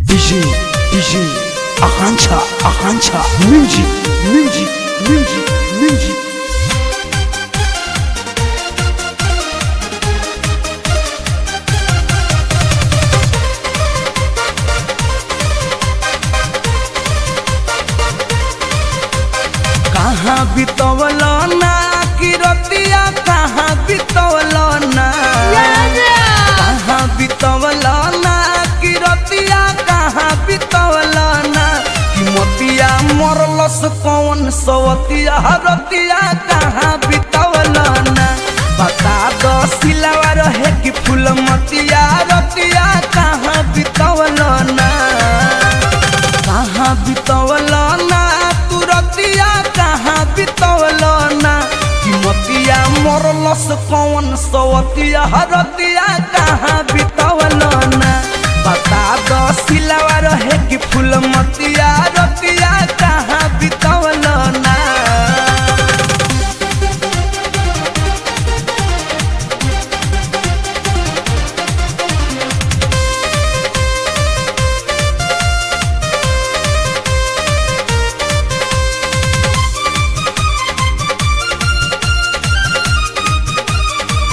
DJ Akancha music कहाँ बितवल ना कि रतिया कहाँ बितवल ना कहाँ बितवल ना कि रतिया कहाँ बितवल ना कि मोतिया मरलस कौन सवतिया रतिया कहाँ बितवल ना बता दो सिलावा रहे कि फूल मतिया रतिया कहाँ बितवल ना कहाँ बितवल ना तू रतिया कहाँ बितवल ना कि मोतिया मरलस कौन सवतिया रतिया कहाँ बितवल ना बता दो सिलावा रहे कि फूल मतिया रतिया